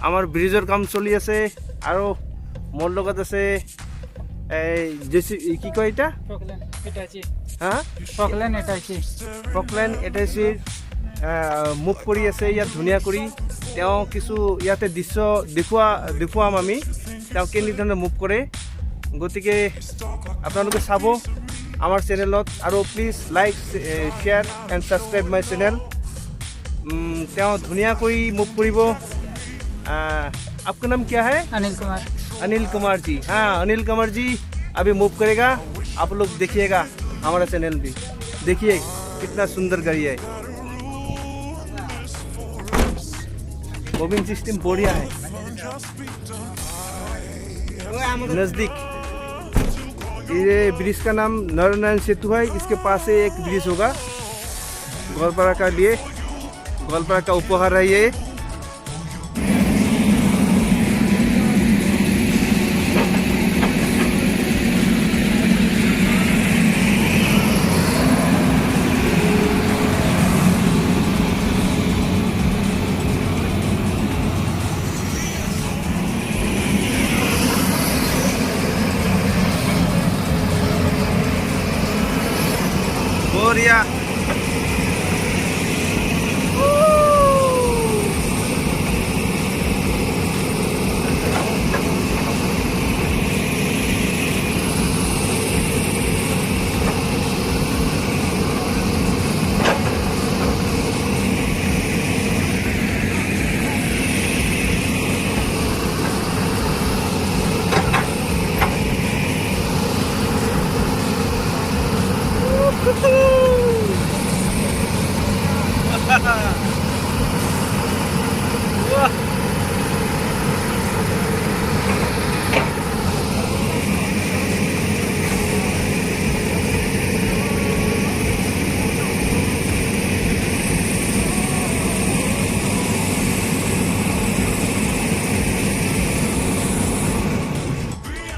আমার ব্রিজের কাম চলি আছে আৰু মোৰ লগত আছে এই জেসি কি কয় এটা হা ফকলেন এটাচি মুভ কৰি আছে ইয়াত ধুনীয়া কৰি তেওঁ কিছু ইয়াতে দৃশ্য দেখুৱাম আমি তেওঁ কেনেধৰণে মুভ কৰে গতিকে আপোনালোকে চাব আমাৰ চেনেলত আৰু please like share and subscribe my channel তেওঁ ধুনীয়াকৈ মুভ কৰিব आपका नाम क्या है अनिल कुमार जी हाँ अनिल कुमार जी अभी मूव करेगा आप लोग देखिएगा हमारा चैनल भी देखिए कितना सुंदर गाड़ी है मूविंग सिस्टम बढ़िया है नज़दीक ये ब्रिज का नाम नारायण सेतु है इसके पास से एक ब्रिज होगा गोलपाड़ा का लिए गोलपाड़ा का उपहार है ये Gloria.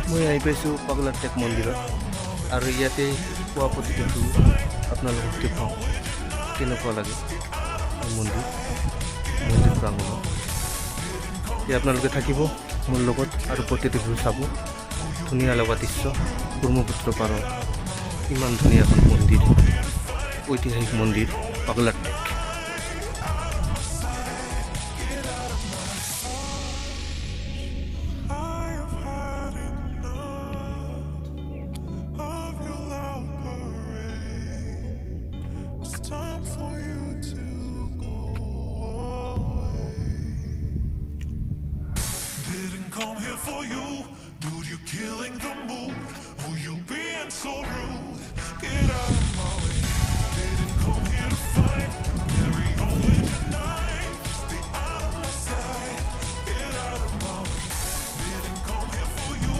মই আহি পাইছোঁ পাগলাটেক মন্দিৰত আৰু ইয়াতে পোৱা প্ৰতিটো আপোনালোকক দেখুৱাওঁ কেনেকুৱা লাগে মন্দিৰ প্ৰাংগণত এতিয়া আপোনালোকে থাকিব মোৰ লগত আৰু প্ৰতিটো চাব ধুনীয়া লগা দৃশ্য ব্ৰহ্মপুত্ৰ পাৰত ইমান ধুনীয়া এখন মন্দিৰ ঐতিহাসিক মন্দিৰ পাগলাটেক Come here for you, dude. You're killing the mood. Oh, you being so rude. Get out of my way. Didn't come here to fight. Carry on with your knife. Stay out of my sight. Get out of my way. Didn't come here for you,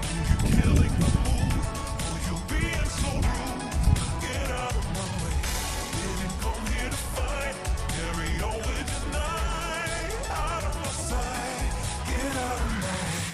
dude. You're killing the mood. Oh, you being so rude. Get out of my way. Didn't come here to fight. Carry on with your knife. Out of my sight. Get out of my way.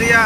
এয়া